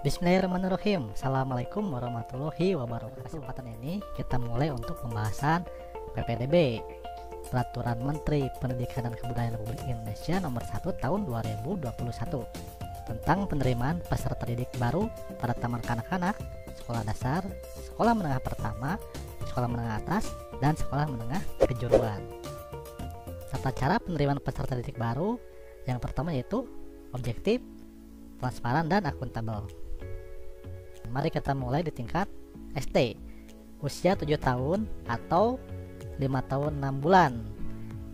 Bismillahirrahmanirrahim. Assalamualaikum warahmatullahi wabarakatuh. Kesempatan ini kita mulai untuk pembahasan PPDB, Peraturan Menteri Pendidikan dan Kebudayaan Republik Indonesia Nomor 1 Tahun 2021 tentang penerimaan peserta didik baru pada taman kanak-kanak, sekolah dasar, sekolah menengah pertama, sekolah menengah atas, dan sekolah menengah kejuruan. Tata cara penerimaan peserta didik baru yang pertama yaitu objektif, transparan, dan akuntabel. Mari kita mulai di tingkat SD, usia 7 tahun atau 5 tahun 6 bulan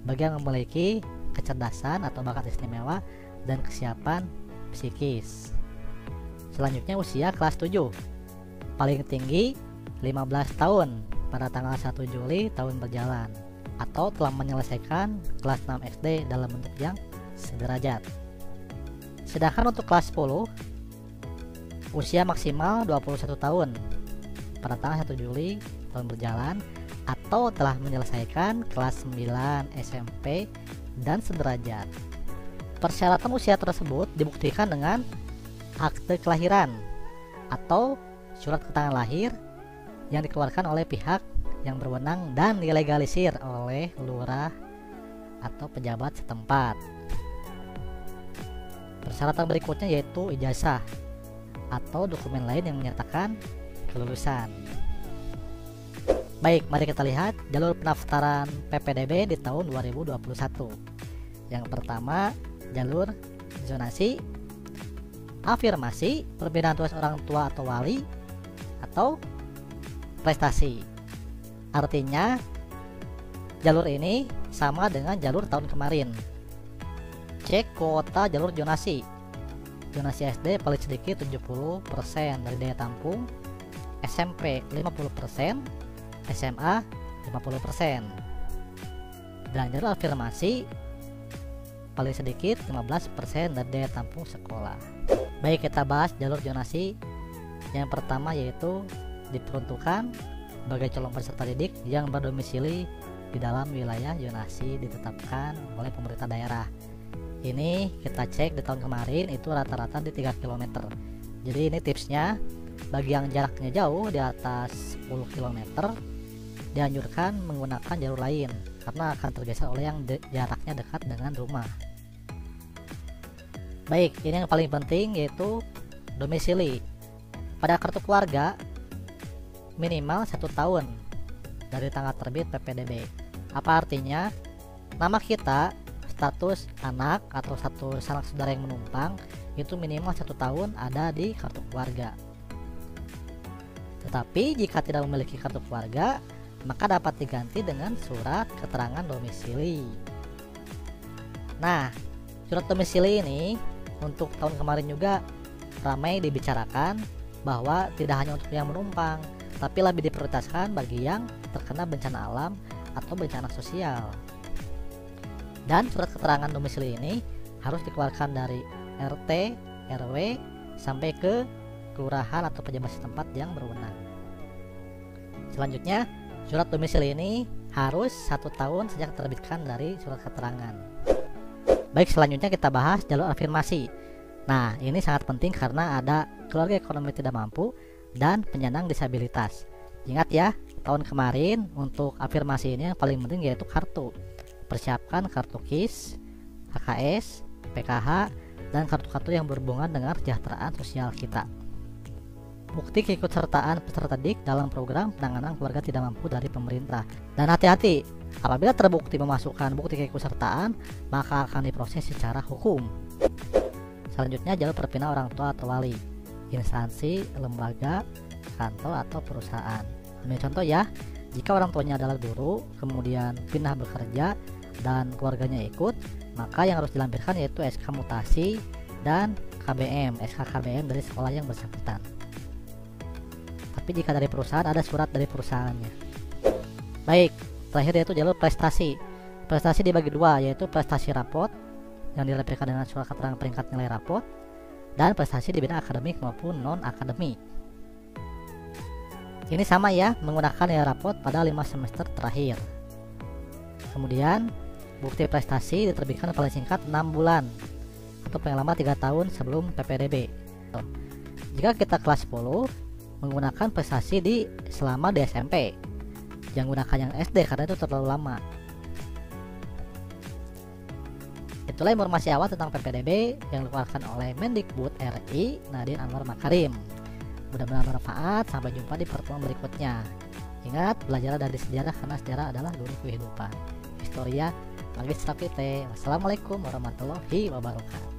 bagi yang memiliki kecerdasan atau bakat istimewa dan kesiapan psikis. Selanjutnya usia kelas 7, paling tinggi 15 tahun pada tanggal 1 Juli tahun berjalan atau telah menyelesaikan kelas 6 SD dalam bentuk yang sederajat. Sedangkan untuk kelas 10, usia maksimal 21 tahun pada tanggal 1 Juli tahun berjalan atau telah menyelesaikan kelas 9 SMP dan sederajat. Persyaratan usia tersebut dibuktikan dengan akte kelahiran atau surat keterangan lahir yang dikeluarkan oleh pihak yang berwenang dan dilegalisir oleh lurah atau pejabat setempat. Persyaratan berikutnya yaitu ijazah atau dokumen lain yang menyatakan kelulusan. Baik, mari kita lihat jalur pendaftaran PPDB di tahun 2021. Yang pertama, jalur zonasi, afirmasi, perbedaan tugas orang tua atau wali, atau prestasi. Artinya, jalur ini sama dengan jalur tahun kemarin. Cek kuota jalur zonasi. Zonasi SD paling sedikit 70% dari daya tampung, SMP 50%, SMA 50%. Dan jalur afirmasi paling sedikit 15% dari daya tampung sekolah. Baik, kita bahas jalur zonasi. Yang pertama yaitu diperuntukkan bagi calon peserta didik yang berdomisili di dalam wilayah zonasi ditetapkan oleh pemerintah daerah. Ini kita cek di tahun kemarin itu rata-rata di 3 km. Jadi ini tipsnya, bagi yang jaraknya jauh di atas 10 km dianjurkan menggunakan jalur lain karena akan tergeser oleh yang jaraknya dekat dengan rumah. Baik, ini yang paling penting yaitu domisili. Pada kartu keluarga minimal 1 tahun dari tanggal terbit PPDB. Apa artinya? Nama kita, status anak atau satu sanak saudara yang menumpang itu minimal 1 tahun ada di kartu keluarga. Tetapi jika tidak memiliki kartu keluarga, maka dapat diganti dengan surat keterangan domisili. Nah, surat domisili ini untuk tahun kemarin juga ramai dibicarakan bahwa tidak hanya untuk yang menumpang, tapi lebih diprioritaskan bagi yang terkena bencana alam atau bencana sosial. Dan surat keterangan domisili ini harus dikeluarkan dari RT, RW, sampai ke kelurahan atau pejabat setempat yang berwenang. Selanjutnya, surat domisili ini harus 1 tahun sejak terbitkan dari surat keterangan. Baik, selanjutnya kita bahas jalur afirmasi. Nah, ini sangat penting karena ada keluarga ekonomi tidak mampu dan penyandang disabilitas. Ingat ya, tahun kemarin untuk afirmasi ini yang paling penting yaitu kartu. Persiapkan kartu KIS, KKS, PKH, dan kartu-kartu yang berhubungan dengan kesejahteraan sosial kita. Bukti keikutsertaan peserta didik dalam program penanganan keluarga tidak mampu dari pemerintah. Dan hati-hati, apabila terbukti memasukkan bukti keikutsertaan, maka akan diproses secara hukum. Selanjutnya jalur perpindahan orang tua atau wali, instansi, lembaga, kantor, atau perusahaan. Ambil contoh ya, jika orang tuanya adalah guru, kemudian pindah bekerja, dan keluarganya ikut, maka yang harus dilampirkan yaitu SK mutasi dan KBM, SK KBM dari sekolah yang bersangkutan. Tapi jika dari perusahaan, ada surat dari perusahaannya. Baik, terakhir yaitu jalur prestasi. Prestasi dibagi dua, yaitu prestasi rapot yang dilampirkan dengan surat keterangan peringkat nilai rapot, dan prestasi di bidang akademik maupun non-akademik. Ini sama ya, menggunakan nilai rapot pada 5 semester terakhir. Kemudian bukti prestasi diterbitkan paling singkat 6 bulan atau paling lama 3 tahun sebelum PPDB. Jika kita kelas 10 menggunakan prestasi selama di SMP, jangan gunakan yang SD karena itu terlalu lama. Itulah informasi awal tentang PPDB yang dikeluarkan oleh Mendikbud RI Nadiem Anwar Makarim. Mudah-mudahan bermanfaat. Sampai jumpa di pertemuan berikutnya. Ingat, belajar dari sejarah karena sejarah adalah guru kehidupan. Historia Magistra Vitae. Wassalamualaikum warahmatullahi wabarakatuh.